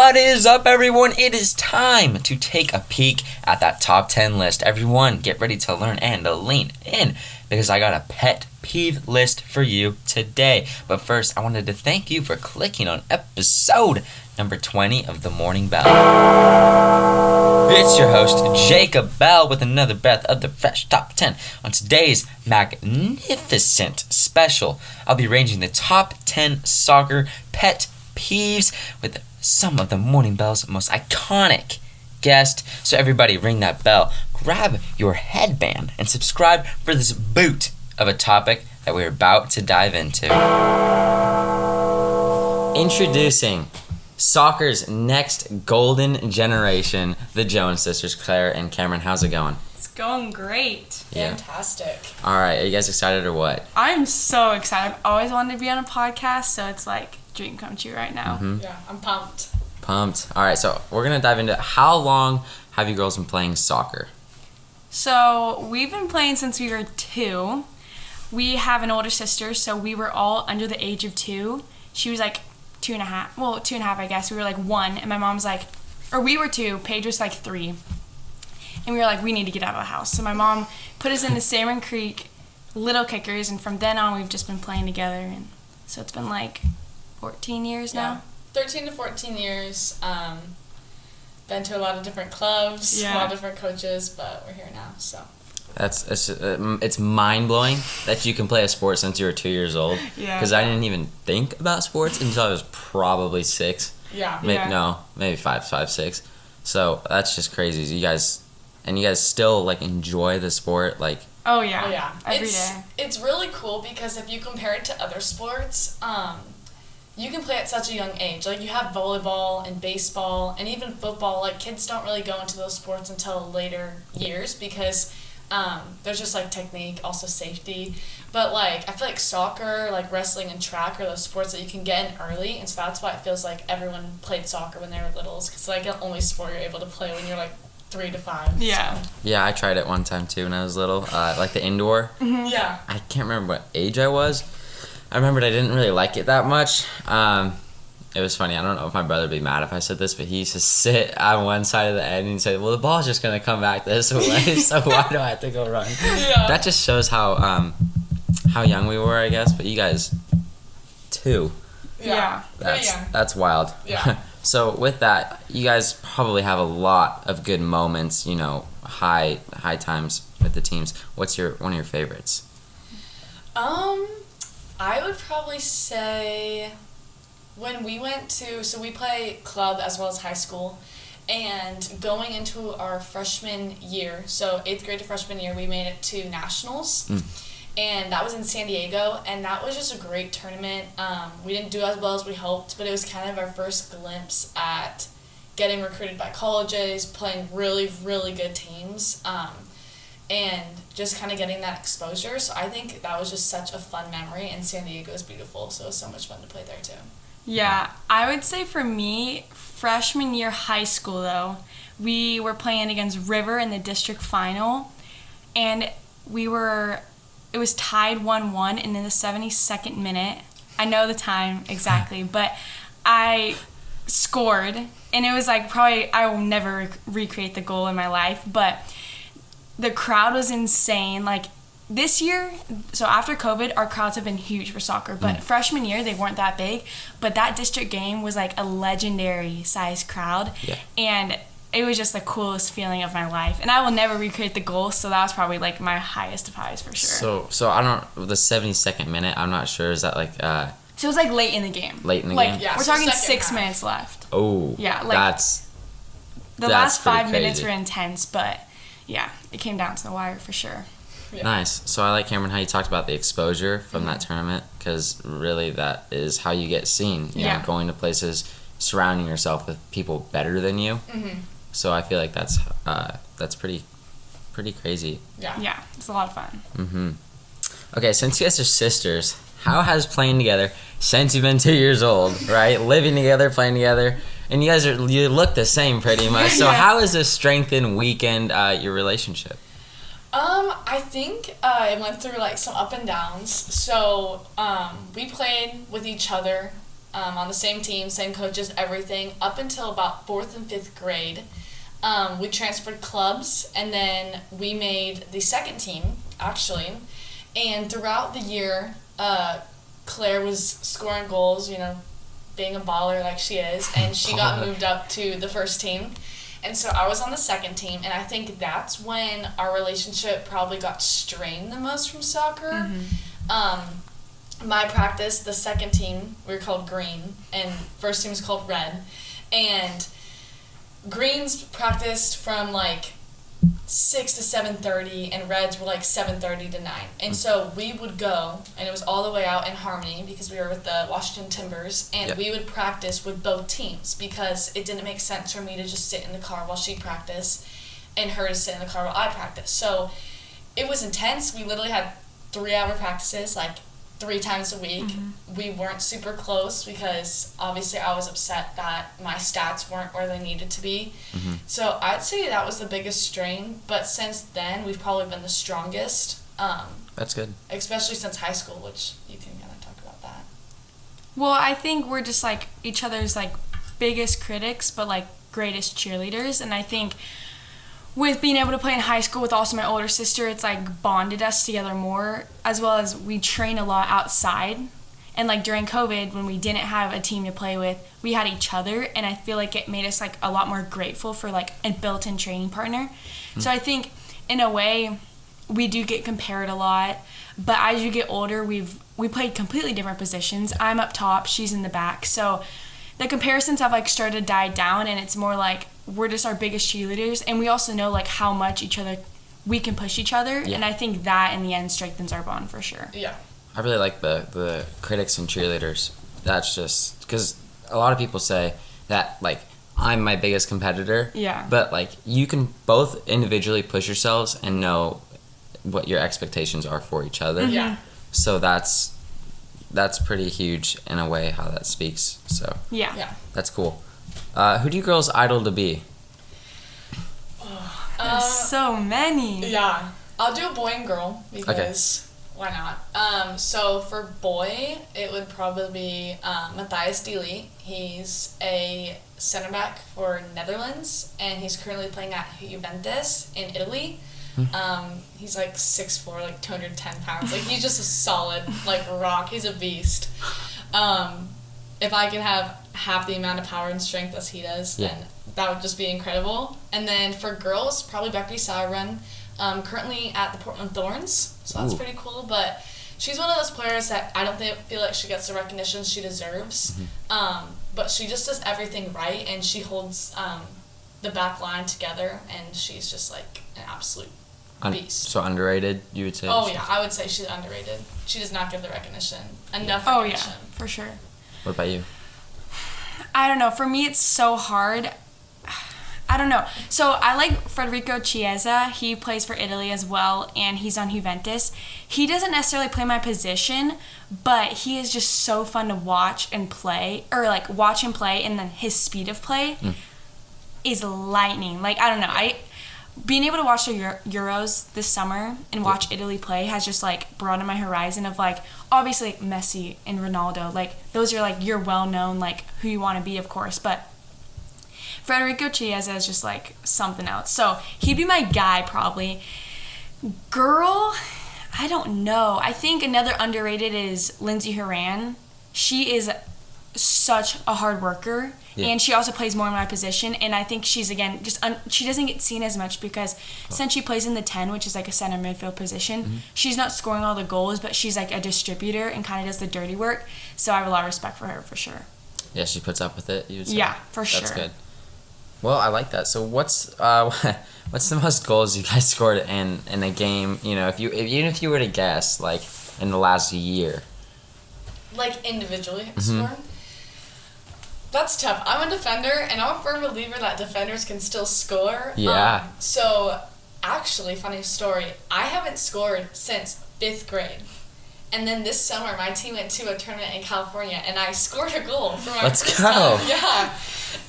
What is up, everyone? It is time to take a peek at that top 10 list. Everyone, get ready to learn and to lean in because I got a pet peeve list for you today. But first, I wanted to thank you for clicking on episode number 20 of The Morning Bell. It's your host, Jacob Bell, with another breath of the fresh top 10. On today's magnificent special, I'll be ranging the top 10 soccer pet peeves with some of the Morning Bell's most iconic guests. So everybody ring that bell, grab your headband, and subscribe for this boot of a topic that we're about to dive into. Introducing soccer's next golden generation, the Jones sisters, Claire and Cameron. How's it going? It's going great. Yeah. Fantastic. All right, are you guys excited or what? I'm so excited. I've always wanted to be on a podcast, so it's like dream come true right now. Mm-hmm. Yeah, I'm pumped. Pumped. All right, so we're going to dive into how long have you girls been playing soccer? So we've been playing since we were 2. We have an older sister, so we were all under the age of 2. She was like 2.5. Well, 2.5, I guess. We were like 1, and my mom's like, or we were 2. Paige was like 3. And we were like, we need to get out of the house. So my mom put us into Salmon Creek Little Kickers, and from then on, we've just been playing together. And so it's been like 14 years now. 13 to 14 years. Been to a lot of different clubs, a lot of different coaches, but we're here now, so. It's mind-blowing that you can play a sport since you were 2 years old. Yeah. Because I didn't even think about sports until I was probably 6. Yeah. Maybe 5, 6. So that's just crazy. You guys still like enjoy the sport, like. Oh yeah. Oh yeah. Every day. It's really cool because if you compare it to other sports, you can play at such a young age. Like, you have volleyball and baseball and even football. Like, kids don't really go into those sports until later years because there's just, like, technique, also safety. But, like, I feel like soccer, like, wrestling and track are those sports that you can get in early. And so that's why it feels like everyone played soccer when they were littles. Because, like, the only sport you're able to play when you're, like, 3 to 5. Yeah. So. Yeah, I tried it one time, too, when I was little. Like the indoor. Mm-hmm. Yeah. I can't remember what age I was. I remembered I didn't really like it that much. It was funny. I don't know if my brother would be mad if I said this, but he used to sit on one side of the end and he'd say, well, the ball's just going to come back this way, so why do I have to go run? Yeah. That just shows how young we were, I guess. But you guys, 2. Yeah. That's wild. Yeah. So with that, you guys probably have a lot of good moments, high times with the teams. What's one of your favorites? I would probably say when we went so we play club as well as high school, and going into our freshman year, so 8th grade to freshman year, we made it to nationals, and that was in San Diego, and that was just a great tournament. We didn't do as well as we hoped, but it was kind of our first glimpse at getting recruited by colleges, playing really, really good teams, and just kind of getting that exposure. So I think that was just such a fun memory, and San Diego is beautiful, so it was so much fun to play there too. Yeah, I would say for me, freshman year high school though, we were playing against River in the district final, and it was tied 1-1, and in the 72nd minute, I know the time exactly, but I scored, and it was like probably, I will never recreate the goal in my life, but the crowd was insane. Like, this year, so after COVID, our crowds have been huge for soccer, but freshman year, they weren't that big, but that district game was like a legendary size crowd, and it was just the coolest feeling of my life, and I will never recreate the goal, so that was probably like my highest of highs for sure. So I don't, the 72nd minute, I'm not sure, is that like, so it was like late in the game. Late in the game? Yeah, we're so talking second 6 half. minutes left. Oh, Yeah, like, that's last pretty 5 minutes crazy. were intense, but yeah, it came down to the wire for sure. Yeah. Nice. So I like, Cameron, how you talked about the exposure from that tournament, because really that is how you get seen. You know, going to places, surrounding yourself with people better than you. Mm-hmm. So I feel like that's pretty crazy. Yeah, it's a lot of fun. Mm-hmm. Okay, since you guys are sisters, how has playing together since you've been 2 years old, right? Living together, playing together, and you look the same pretty much. So how has this strengthened, weakened your relationship? I think it went through like some up and downs. So we played with each other on the same team, same coaches, everything, up until about 4th and 5th grade. We transferred clubs, and then we made the second team, actually. And throughout the year, Claire was scoring goals, being a baller like she is, and she got moved up to the first team. And so I was on the second team, and I think that's when our relationship probably got strained the most from soccer. My practice, the second team, we were called Green, and first team was called Red. And Greens practiced from 6 to 7:30, and Reds were 7:30 to 9. And so we would go, and it was all the way out in Harmony because we were with the Washington Timbers, and we would practice with both teams because it didn't make sense for me to just sit in the car while she practiced and her to sit in the car while I practiced. So it was intense. We literally had 3-hour practices, 3 times a week. We weren't super close because obviously I was upset that my stats weren't where they needed to be. So I'd say that was the biggest strain, but since then we've probably been the strongest. That's good. Especially since high school, which you can kind of talk about that. Well, I think we're just each other's biggest critics, but greatest cheerleaders, and I think with being able to play in high school with also my older sister, it's bonded us together more, as well as we train a lot outside. And during COVID, when we didn't have a team to play with, we had each other, and I feel it made us a lot more grateful for a built-in training partner. So I think in a way we do get compared a lot, but as you get older, we played completely different positions. I'm up top, she's in the back. So the comparisons have started to die down, and it's more we're just our biggest cheerleaders, and we also know how much we can push each other, and I think that in the end strengthens our bond for sure. Yeah. I really like the critics and cheerleaders. That's just because a lot of people say that I'm my biggest competitor. Yeah. But you can both individually push yourselves and know what your expectations are for each other. Yeah. So that's pretty huge in a way how that speaks. So Yeah. that's cool. Who do you girls idol to be? There's so many. Yeah. I'll do a boy and girl because why not? So for boy, it would probably be Matthias Deely. He's a center back for Netherlands, and he's currently playing at Juventus in Italy. He's 6'4", 210 pounds. He's just a solid rock. He's a beast. If I could have half the amount of power and strength as he does, then that would just be incredible. And then for girls, probably Becky Sauerbrunn, currently at the Portland Thorns, so that's pretty cool. But she's one of those players that I don't feel like she gets the recognition she deserves. But she just does everything right, and she holds the back line together, and she's just an absolute beast. So underrated, you would say? Oh yeah, I would say she's underrated. She does not give the recognition enough. Oh recognition. yeah, for sure. What about you? I don't know. For me, it's so hard. I don't know. So I like Federico Chiesa. He plays for Italy as well, and he's on Juventus. He doesn't necessarily play my position, but he is just so fun to watch and play, or watch him play, and then his speed of play is lightning. I don't know. Being able to watch the Euros this summer and watch Italy play has just broadened my horizon of obviously Messi and Ronaldo. Those are your well-known who you want to be, of course, but Federico Chiesa is just something else. So he'd be my guy probably. Girl, I don't know. I think another underrated is Lindsay Horan. She is such a hard worker, and she also plays more in my position, and I think she's she doesn't get seen as much because since she plays in the 10, which is a center midfield position, she's not scoring all the goals, but she's a distributor and kind of does the dirty work, so I have a lot of respect for her for sure. Yeah, she puts up with it, you would say? Yeah, for sure. That's good. Well, I like that. So what's the most goals you guys scored in a game, even if you were to guess in the last year? Individually scored? That's tough. I'm a defender, and I'm a firm believer that defenders can still score. Yeah. So, actually, funny story, I haven't scored since 5th grade. And then this summer, my team went to a tournament in California, and I scored a goal for my first time. Yeah.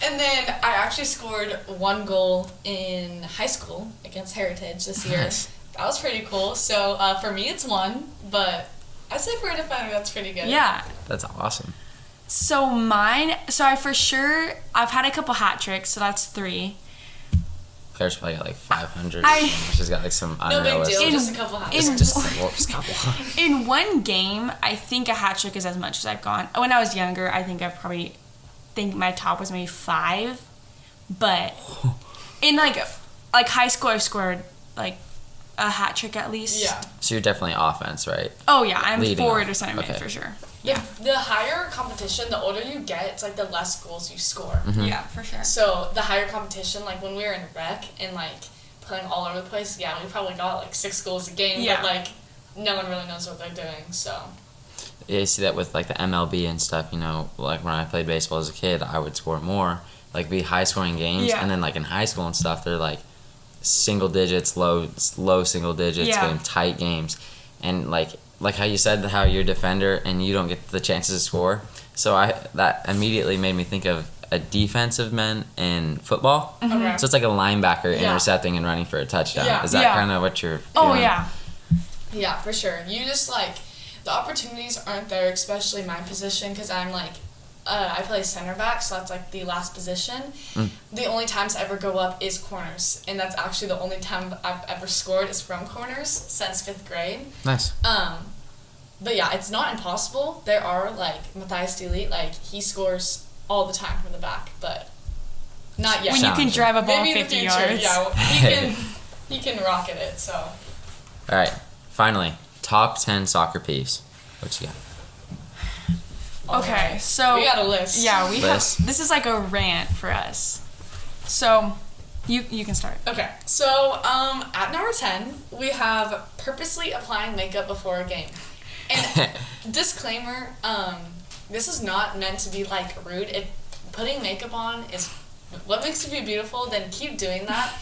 And then I actually scored 1 goal in high school against Heritage this year. Nice. That was pretty cool. So, for me, it's 1, but I'd say for a defender, that's pretty good. Yeah. That's awesome. So I've had a couple hat tricks, so that's 3. Claire's probably got like 500. I- She's got like some No big unrealistic. deal, just a couple hats. in- Just a couple. In one game, I think a hat trick is as much as I've gone. When I was younger, I think my top was maybe 5. But in like high school, I've scored like a hat trick at least. Yeah. So you're definitely offense, right? Oh yeah, I'm Leading forward off. or center mid Okay. for sure. Yeah. The higher competition, the older you get, it's like the less goals you score. Yeah, for sure. So the higher competition, like when we were in rec and like playing all over the place, yeah, we probably got like 6 goals a game, Yeah. but like no one really knows what they're doing. So Yeah, you see that with like the MLB and stuff, you know, like when I played baseball as a kid, I would score more, like be high scoring games, Yeah. and then like in high school and stuff, they're like single digits, low single digits, Yeah. game tight games, and like how you said how you're a defender and you don't get the chances to score, so that immediately made me think of a defensive man in football. okay. So it's like a linebacker Yeah. intercepting and running for a touchdown. Yeah. Is that Yeah. kind of what you're Oh feeling? yeah. Yeah, for sure. You just like the opportunities aren't there, especially my position, because I'm like I play center back, so that's like the last position. The only times I ever go up is corners, and that's actually the only time I've ever scored is from corners since 5th grade. Nice. But yeah, it's not impossible. There are like Matthias Delete, like he scores all the time from the back, but not yet. When you can Challenging. drive a ball Maybe in the 50 future, yards. yeah, he can rocket it. So All right, finally, top 10 soccer peeves. What you got? Okay, alright. so we got a list. yeah, we have. List. This is like a rant for us. So, you can start. Okay, so at number 10, we have purposely applying makeup before a game. And disclaimer, this is not meant to be like rude. If putting makeup on is what makes you feel beautiful, then keep doing that.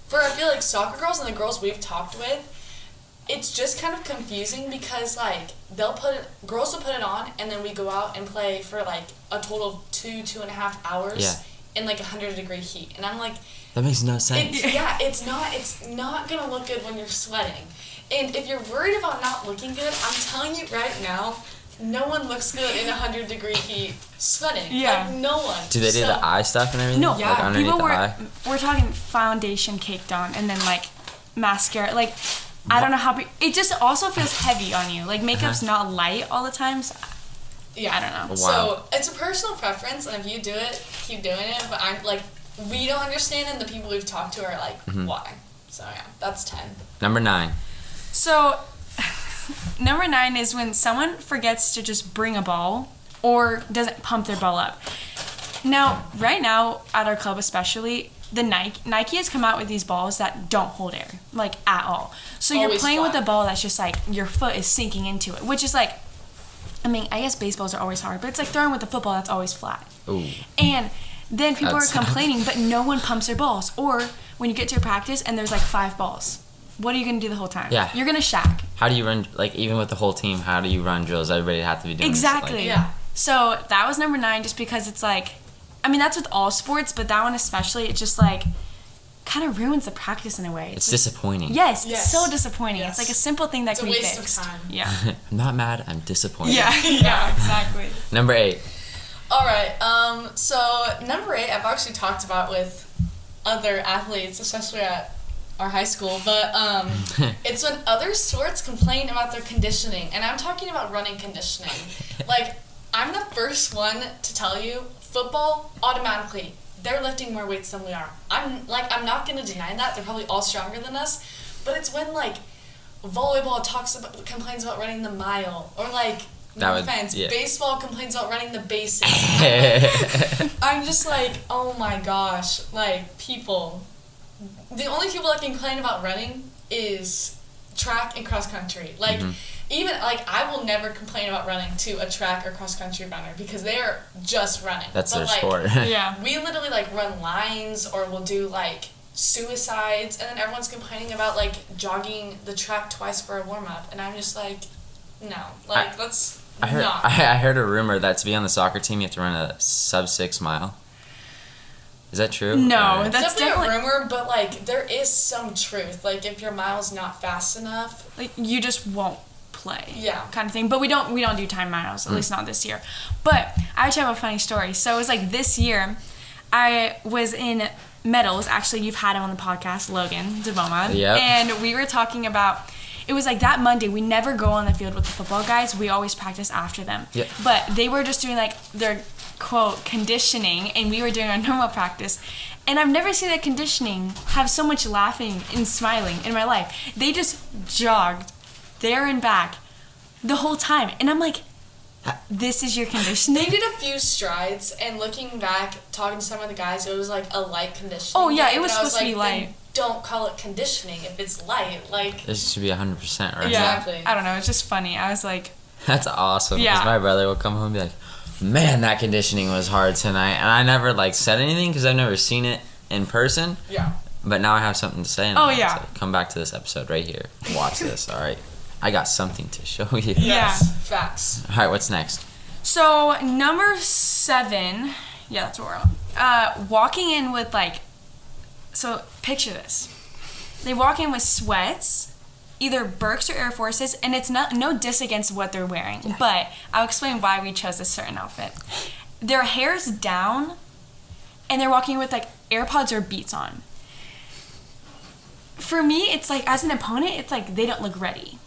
For I feel like soccer girls and the girls we've talked with, it's just kind of confusing because like girls will put it on and then we go out and play for like a total of 2.5 hours Yeah. in like 100-degree heat. And I'm like, That makes no sense. it's not gonna look good when you're sweating. And if you're worried about not looking good, I'm telling you right now, no one looks good in 100-degree heat sweating. Yeah. Like, no one. Do they do So- the eye stuff and everything? No, Like Yeah. underneath people the were eye? we're talking foundation caked on and then like mascara. Like I don't know how it just also feels heavy on you. Like makeup's not light all the times. Yeah. I don't know. Wow. So it's a personal preference, and if you do it, keep doing it. But I'm like, we don't understand, and the people we've talked to are like, why? So yeah, that's 10. Number 9. So, number 9 is when someone forgets to just bring a ball or doesn't pump their ball up. Now, right now, at our club especially, the Nike has come out with these balls that don't hold air, like, at all. So you're Always playing with flat. a ball that's just, like, your foot is sinking into it, which is, like, I mean, I guess baseballs are always hard, but it's like throwing with a football that's always flat. Ooh. And then people That's- are complaining, but no one pumps their balls. Or when you get to your practice and there's like 5 balls, what are you going to do the whole time? Yeah. You're going to shack. How do you run, like, even with the whole team, how do you run drills? Everybody have to be doing this, Exactly. like- Yeah. So that was number 9 just because it's like, I mean, that's with all sports, but that one especially, it just like kind of ruins the practice in a way. It's like- Disappointing. Yes, Yes. it's so disappointing. Yes. It's like a simple thing that It's a can be waste of fixed. time. Yeah. I'm not mad, I'm disappointed. yeah, exactly. Number 8. All right. So number 8, I've actually talked about with other athletes, especially at our high school, but it's when other sports complain about their conditioning, and I'm talking about running conditioning. Like, I'm the first one to tell you, football automatically they're lifting more weights than we are. I'm not gonna deny that. They're probably all stronger than us, but it's when like volleyball complains about running the mile, or like no offense, baseball complains about running the bases. I'm just like, oh my gosh, like people. The only people that complain about running is track and cross country. Like even like I will never complain about running to a track or cross country runner because they are just running. That's But, their like, sport. Yeah. we literally like run lines or we'll do like suicides, and then everyone's complaining about like jogging the track twice for a warm up, and I'm just like, no, like let's I heard, not. I heard a rumor that to be on the soccer team you have to run a sub 6 mile. Is that true? No, Or- that's definitely definitely a rumor, but like there is some truth. Like if your mile's not fast enough, like you just won't play. Yeah. Kind of thing. But we don't do timeouts, at least not this year. But I actually have a funny story. So it was like this year, I was in medals. Actually, you've had him on the podcast, Logan DeBoma. Yep. And we were talking about, it was like that Monday, we never go on the field with the football guys. We always practice after them. Yep. But they were just doing like their, quote, conditioning, and we were doing our normal practice. And I've never seen that conditioning have so much laughing and smiling in my life. They just jogged there and back the whole time. And I'm like, this is your conditioning? They did a few strides, and looking back, talking to some of the guys, it was like a light conditioning. Oh, yeah, day, it was but I supposed to be like, light. then don't call it conditioning if it's light. Like, This should be 100%, right? Yeah. Exactly. I don't know. It's just funny. I was like, That's awesome. Yeah. Because my brother will come home and be like, man, that conditioning was hard tonight. And I never, like, said anything because I've never seen it in person. yeah. But now I have something to say. And Oh, I'm yeah. excited. Come back to this episode right here. Watch this, all right? I got something to show you. Yes. Facts. All right, what's next? so number 7, yeah, that's what we're on. Walking in with like, so picture this. They walk in with sweats, either Birks or Air Forces, and it's no diss against what they're wearing, but I'll explain why we chose a certain outfit. Their hair's down, and they're walking with like AirPods or Beats on. For me, it's like, as an opponent, it's like they don't look ready.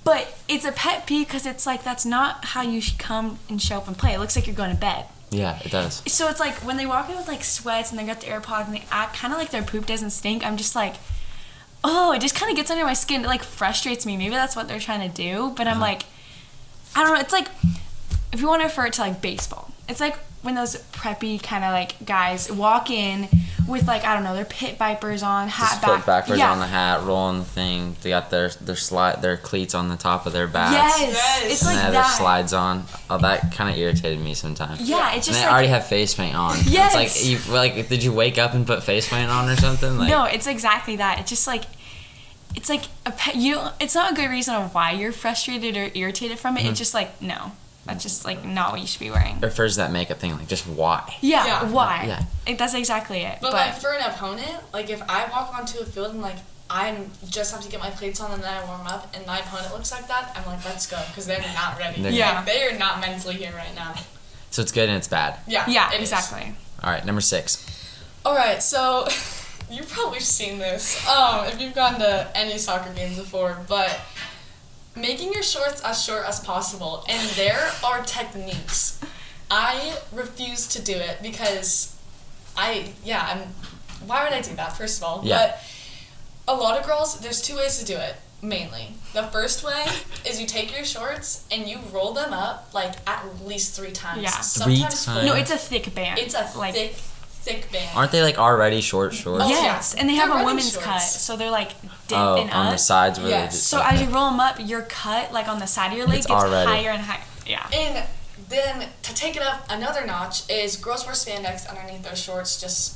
But it's a pet peeve because it's like that's not how you should come and show up and play. It looks like you're going to bed. Yeah, it does. So it's like when they walk in with like sweats and they got the AirPods and they act kind of like their poop doesn't stink, I'm just like, oh, it just kind of gets under my skin. It like frustrates me. Maybe that's what they're trying to do, but I'm like, I don't know. It's like, if you want to refer it to like baseball, it's like when those preppy kind of like guys walk in with like, I don't know, their pit vipers on, hat Just back. flip backwards Yeah. on the hat, rolling the thing. They got their cleats on the top of their bats. Yes. It's And like they have their that. slides on. Oh, that kind of irritated me sometimes. Yeah, it's And just they like, already have face paint on. Yes. It's like, did you wake up and put face paint on or something? Like, no, it's exactly that. It's just like, it's like it's not a good reason of why you're frustrated or irritated from it. It's just like, no, that's just like not what you should be wearing. It refers to that makeup thing, like, just why? Yeah, Yeah. why? Yeah. That's exactly it. But like for an opponent, like if I walk onto a field and like I'm just have to get my cleats on and then I warm up and my opponent looks like that, I'm like, let's go, because they're not ready. Yeah. Like, they are not mentally here right now. So it's good and it's bad. Yeah. it is. exactly. All right, number 6. All right, so you've probably seen this if you've gone to any soccer games before, but making your shorts as short as possible, and there are techniques. I refuse to do it because why would I do that, first of all? Yeah. But a lot of girls, there's 2 ways to do it, mainly. The first way is you take your shorts and you roll them up like at least 3 times. Yeah. 3 Sometimes times? 4. No, it's a thick band. It's a like, thick band. Aren't they, like, already shorts? Oh, yes, yeah. and they have They're a running women's shorts. cut, so they're like Oh, dipping on up. the sides where Yes. they just... So okay. as you roll them up, your cut, like on the side of your leg, It's gets already- higher and higher. Yeah. And then to take it up another notch is girls wear spandex underneath their shorts just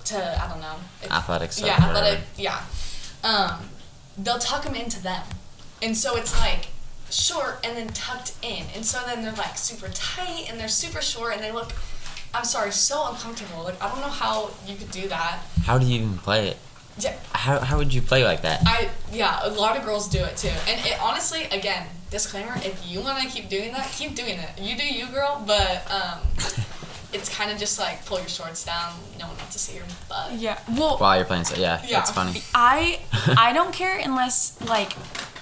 to, I don't know. Athletic stuff, Yeah, whatever. athletic, yeah. They'll tuck them into them. And so it's like short and then tucked in. And so then they're like super tight and they're super short and they look, I'm sorry, so uncomfortable. Like, I don't know how you could do that. How do you even play it? Yeah, How would you play like that? a lot of girls do it too. And it honestly, again, disclaimer, if you want to keep doing that, keep doing it. You do you, girl, but it's kind of just like pull your shorts down, no one wants to see your butt. Yeah. Well, While you're playing, so yeah, Yeah. that's funny. I don't care unless like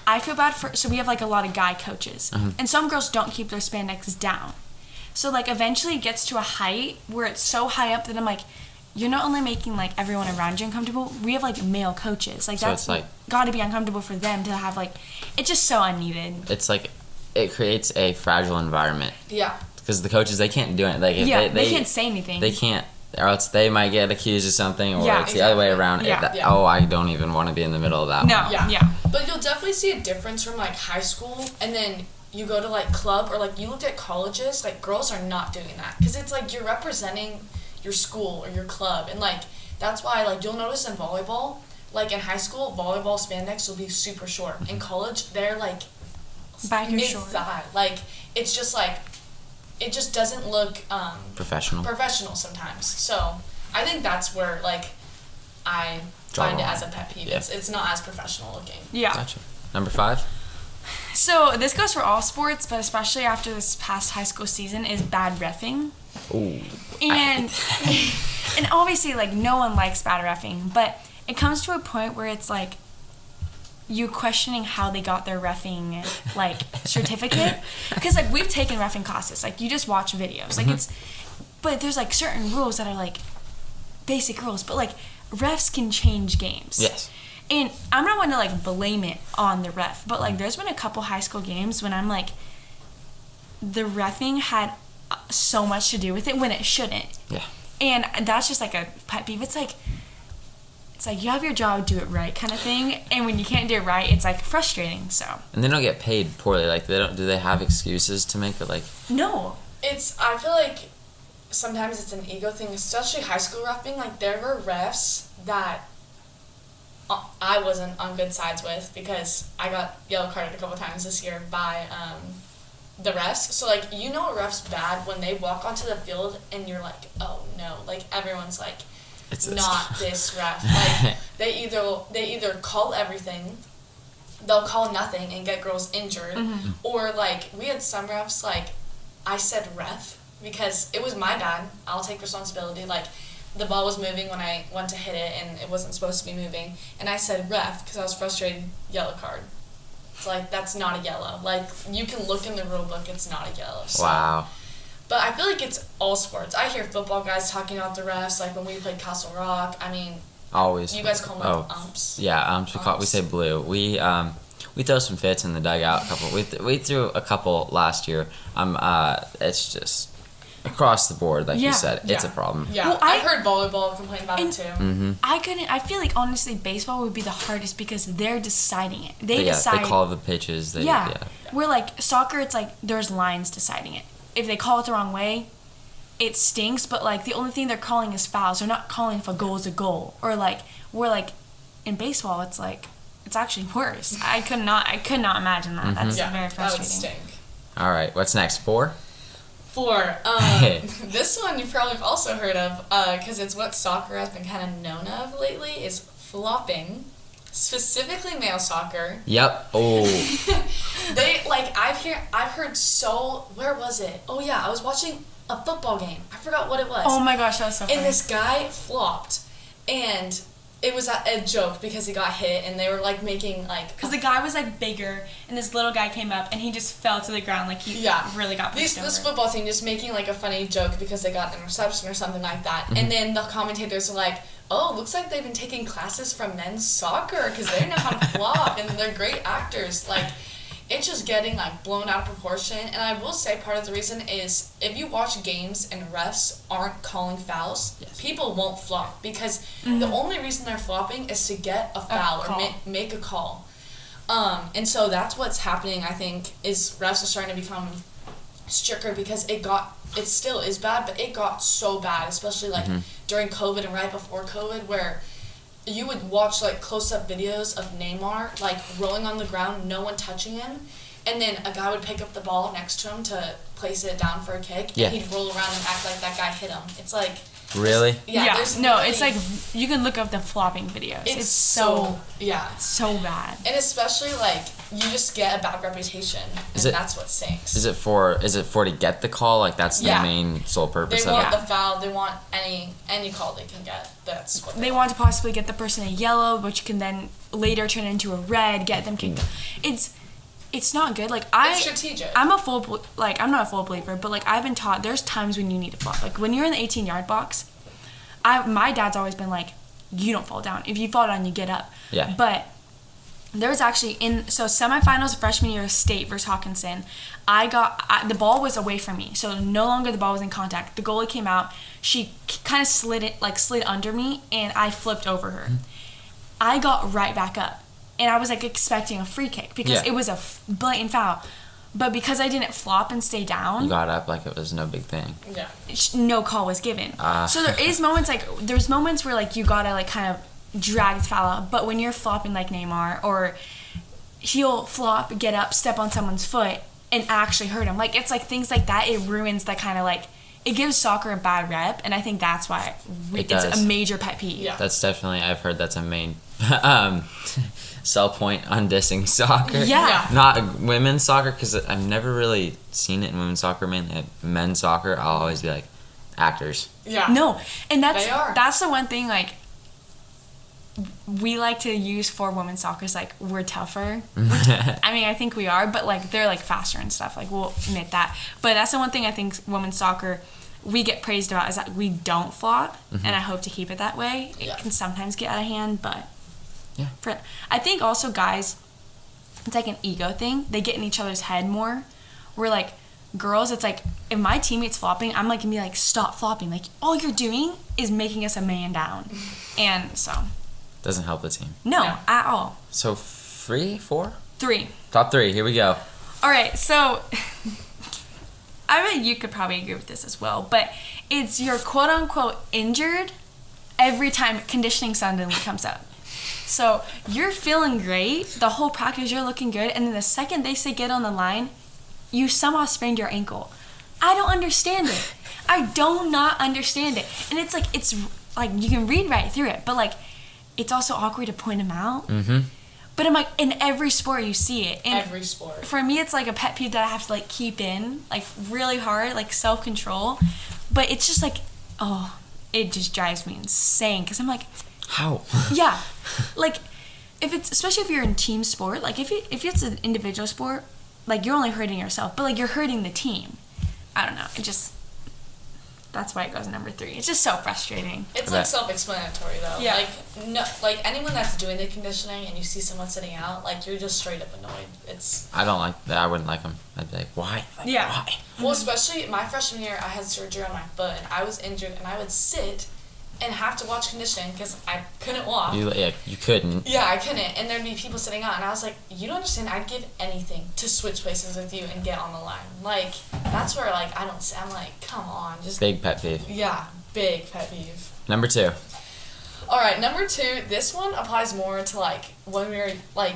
I feel bad for, so we have like a lot of guy coaches, and some girls don't keep their spandex down. So like eventually it gets to a height where it's so high up that I'm like, you're not only making like everyone around you uncomfortable, we have like male coaches. Like So that's it's like- got to be uncomfortable for them to have like, it's just so unneeded. It's like, it creates a fragile environment. Yeah. Because the coaches, they can't do it. Like, if Yeah, they can't say anything. They can't, or else they might get accused of something, or Yeah, it's the other way exactly. around. Yeah. Yeah. Oh, I don't even want to be in the middle of that No, one. yeah. But you'll definitely see a difference from like high school and then you go to like club or like you look at colleges, like girls are not doing that because it's like you're representing your school or your club, and like that's why like you'll notice in volleyball, like in high school, volleyball spandex will be super short. In college, they're like Back or mid short. thigh. Like it's just like it just doesn't look Professional. professional sometimes. So I think that's where like I Draw find the it line. as a pet peeve. Yeah. It's not as professional looking. Yeah. Gotcha. Number 5? So this goes for all sports, but especially after this past high school season, is bad reffing. Ooh. And and obviously, like, no one likes bad reffing, but it comes to a point where it's like you questioning how they got their reffing like certificate, because like we've taken reffing classes, like you just watch videos, like it's, but there's like certain rules that are like basic rules, but like refs can change games. Yes. And I'm not one to like blame it on the ref, but like there's been a couple high school games when I'm like, the reffing had so much to do with it when it shouldn't. Yeah. And that's just like a pet peeve. It's like you have your job, do it right kind of thing. And when you can't do it right, it's like frustrating. So. And they don't get paid poorly. Like do they have excuses to make it like? No. I feel like sometimes it's an ego thing, especially high school reffing. Like there were refs that I wasn't on good sides with because I got yellow carded a couple times this year by the refs. So like a ref's bad when they walk onto the field and you're like, oh no, like everyone's like, it's not this ref. Like they either call everything, they'll call nothing and get girls injured, or like we had some refs, like I said ref because it was my bad. I'll take responsibility. Like the ball was moving when I went to hit it and it wasn't supposed to be moving, and I said ref because I was frustrated. Yellow card. It's like that's not a yellow. Like you can look in the rule book, it's not a yellow. So. Wow. But I feel like it's all sports. I hear football guys talking about the refs, like when we played Castle Rock. I mean, always. You guys call them umps. Yeah, umps. We say blue. We throw some fits in the dugout. We threw a couple last year. It's just across the board, like you said, it's a problem. Yeah, well, I've heard volleyball complain about it too. Mm-hmm. I feel like honestly baseball would be the hardest because they're deciding it. They decide. They call the pitches. We're like soccer. It's like there's lines deciding it. If they call it the wrong way, it stinks. But like the only thing they're calling is fouls. They're not calling if a goal is a goal. Or like we're like in baseball, it's like it's actually worse. I could not imagine that. That's very frustrating. That would stink. All right, what's next? 4. This one you've probably also heard of because it's what soccer has been kind of known of lately is flopping, specifically male soccer. Yep. Oh. I've heard so. Where was it? Oh yeah, I was watching a football game. I forgot what it was. Oh my gosh, that was so funny. And this guy flopped, and it was a joke because he got hit, and they were like making like. Because the guy was like bigger, and this little guy came up, and he just fell to the ground like he really got pushed over. This football team just making like a funny joke because they got an interception or something like that, and then the commentators were like, "Oh, looks like they've been taking classes from men's soccer because they know how to flop, and they're great actors." Like, it's just getting like blown out of proportion. And I will say part of the reason is if you watch games and refs aren't calling fouls, people won't flop because the only reason they're flopping is to get a foul or make a call. And so that's what's happening. I think is refs are starting to become stricter because it still is bad, but it got so bad, especially like during COVID and right before COVID, where you would watch like close-up videos of Neymar like rolling on the ground, no one touching him, and then a guy would pick up the ball next to him to place it down for a kick, and he'd roll around and act like that guy hit him. It's like really? It's like you can look up the flopping videos. It's so bad. And especially like you just get a bad reputation, and that's what stinks. Is it for to get the call? Like that's the main sole purpose of it? They want the foul. They want any call they can get. That's what they want to possibly get the person a yellow, which can then later turn into a red, get them kicked. It's not good. Like it's strategic. I'm not a full believer, but like I've been taught there's times when you need to flop. Like when you're in the 18-yard box, my dad's always been like, you don't fall down. If you fall down, you get up. Yeah. But there was actually semifinals of freshman year of state versus Hawkinson. The ball was away from me, so no longer the ball was in contact. The goalie came out. She kind of slid under me, and I flipped over her. I got right back up, and I was like expecting a free kick because it was a blatant foul. But because I didn't flop and stay down, you got up like it was no big thing. Yeah. No call was given. So there's moments where like you gotta like kind of drag the foul out. But when you're flopping like Neymar, or he'll flop, get up, step on someone's foot, and actually hurt him. Like it's like things like that. It ruins that kind of like it gives soccer a bad rep, and I think that's why It it's does. a major pet peeve. Yeah. That's definitely, I've heard that's a main sell point on dissing soccer. Yeah. Not women's soccer, because I've never really seen it in women's soccer, mainly men's soccer. I'll always be like, actors. Yeah. No, and They are. that's the one thing, like, we like to use for women's soccer is, like, we're tougher. I mean, I think we are, but, like, they're, like, faster and stuff. Like, we'll admit that. But that's the one thing I think women's soccer we get praised about is that we don't flop, and I hope to keep it that way. It Yeah. can sometimes get out of hand, but Yeah. I think also guys, it's like an ego thing. They get in each other's head more. We're like, girls, it's like, if my teammate's flopping, I'm like, gonna be like, stop flopping. Like, all you're doing is making us a man down. And so, Doesn't help the team. no, No. at all. So 4? 3. Top 3, here we go. All right, so I bet you could probably agree with this as well, but it's you're quote unquote injured every time conditioning suddenly comes up. So you're feeling great, the whole practice you're looking good, and then the second they say get on the line, you somehow sprained your ankle. I don't understand it. I do not understand it. And it's like you can read right through it, but like it's also awkward to point them out. Mm-hmm. But I'm like, in every sport you see it. And Every sport. for me, it's like a pet peeve that I have to like keep in, like really hard, like self-control. But it's just like, oh, it just drives me insane. Because I'm like, How? yeah, like if it's, especially if you're in team sport, like if it's an individual sport, like you're only hurting yourself, but like you're hurting the team. I don't know. It just, that's why it goes number 3. It's just so frustrating. It's Okay. like self-explanatory though. Yeah. Like no, like anyone that's doing the conditioning and you see someone sitting out, like you're just straight up annoyed. It's I don't like that. I wouldn't like them. I'd be like, why? Like, Yeah. Why? well, especially my freshman year, I had surgery on my foot and I was injured, and I would sit and have to watch conditioning because I couldn't walk. You couldn't. Yeah, I couldn't, and there'd be people sitting out, and I was like, you don't understand. I'd give anything to switch places with you and get on the line. Like that's where like I don't. I'm like, come on, just Big pet peeve. yeah, big pet peeve. Number 2. All right, number 2. This one applies more to like when we're like,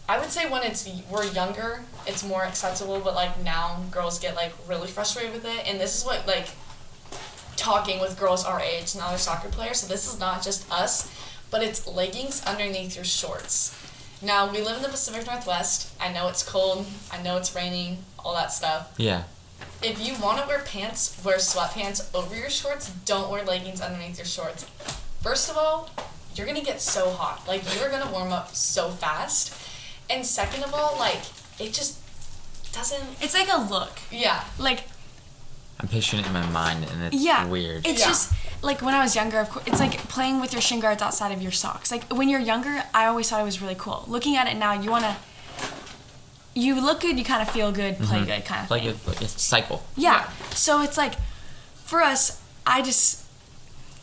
I would say when we're younger, it's more acceptable. But like now, girls get like really frustrated with it, and this is what like talking with girls our age and other soccer players. So this is not just us, but it's leggings underneath your shorts. Now we live in the Pacific Northwest. I know it's cold. I know it's raining. All that stuff. Yeah. If you want to wear pants, wear sweatpants over your shorts. Don't wear leggings underneath your shorts. First of all, you're going to get so hot. Like, you're going to warm up so fast. And second of all, like, it just doesn't... It's like a look. Yeah. Like, I'm picturing it in my mind, and it's yeah, weird. It's Yeah. just like when I was younger. Of course, it's like playing with your shin guards outside of your socks. Like when you're younger, I always thought it was really cool. Looking at it now, you look good, you kind of feel good, play good, kind of like thing. a cycle. Yeah. So it's like, for us, I just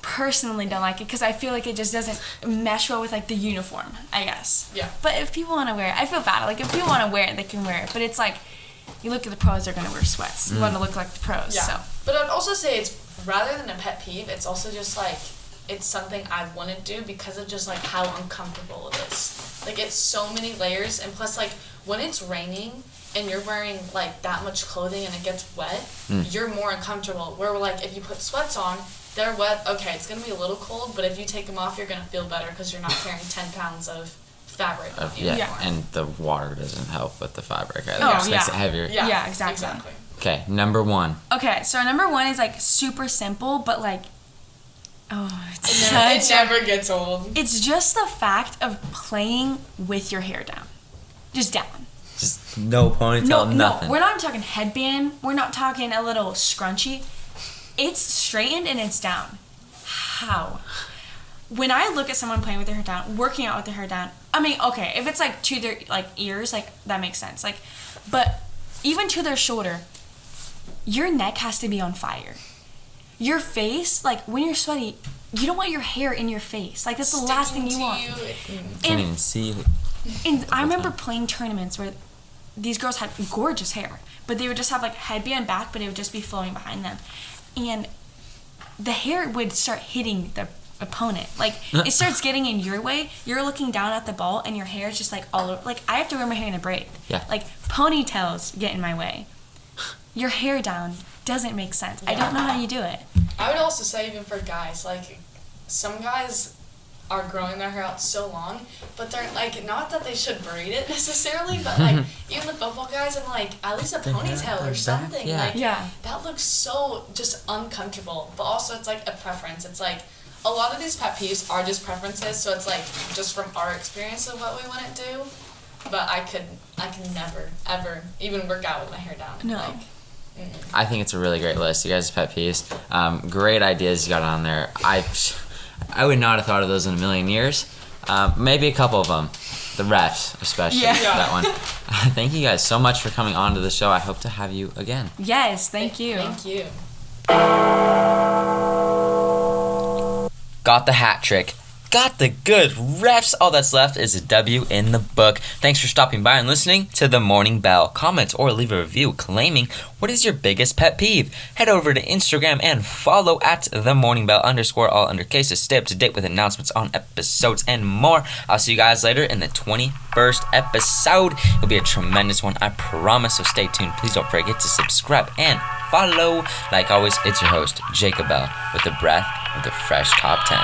personally don't like it because I feel like it just doesn't mesh well with like the uniform, I guess. Yeah. But if people want to wear it, I feel bad. Like if people want to wear it, they can wear it. But it's like, you look at the pros, they're gonna wear sweats. You want to look like the pros. Yeah. So. But I'd also say it's, rather than a pet peeve, it's also just like, it's something I wouldn't do because of just like how uncomfortable it is. Like it's so many layers, and plus like when it's raining and you're wearing like that much clothing and it gets wet, you're more uncomfortable. Where like if you put sweats on, they're wet, okay, it's gonna be a little cold, but if you take them off, you're gonna feel better because you're not carrying 10 pounds of fabric with you. Yeah, and the water doesn't help with the fabric either. Oh, It just makes yeah. it heavier. Yeah, exactly. Okay, number 1. Okay, so our number 1 is like super simple, but like, oh, it's It such never gets old. It's just the fact of playing with your hair down. Just down. Just no ponytail, nothing. No, we're not talking headband. We're not talking a little scrunchy. It's straightened and it's down. How? When I look at someone playing with their hair down, working out with their hair down, I mean, okay, if it's like to their like ears, like that makes sense. Like, but even to their shoulder, your neck has to be on fire. Your face, like when you're sweaty, you don't want your hair in your face. Like that's the last thing you want. Can't And, even see. and I remember playing tournaments where these girls had gorgeous hair, but they would just have like headband back, but it would just be flowing behind them. And the hair would start hitting the opponent. Like it starts getting in your way. You're looking down at the ball and your hair is just like all over. Like I have to wear my hair in a braid. Yeah. Like ponytails get in my way. Your hair down doesn't make sense. I Yeah. don't know how you do it. I would also say even for guys, like, some guys are growing their hair out so long, but they're, like, not that they should braid it necessarily, but, like, even the football guys, I'm like, at least a ponytail or something. yeah. Like, Yeah. that looks so just uncomfortable. But also, it's, like, a preference. It's, like, a lot of these pet peeves are just preferences, so it's, like, just from our experience of what we wouldn't do. But I can never, ever even work out with my hair down. No. Like, I think it's a really great list. You guys' pet peeves. Great ideas you got on there. I would not have thought of those in a million years. Maybe a couple of them. The refs, especially. Yeah. That one. Thank you guys so much for coming on to the show. I hope to have you again. Yes, thank you. Thank you. Got the hat trick. Got the good refs. All that's left is a W in the book. Thanks for stopping by and listening to The Morning Bell. Comment or leave a review claiming what is your biggest pet peeve. Head over to Instagram and follow at The Morning Bell _ all undercase to stay up to date with announcements on episodes and more. I'll see you guys later in the 21st episode. It'll be a tremendous one, I promise, so stay tuned. Please don't forget to subscribe and follow. Like always, it's your host, Jacob Bell, with the breath of the Fresh Top 10.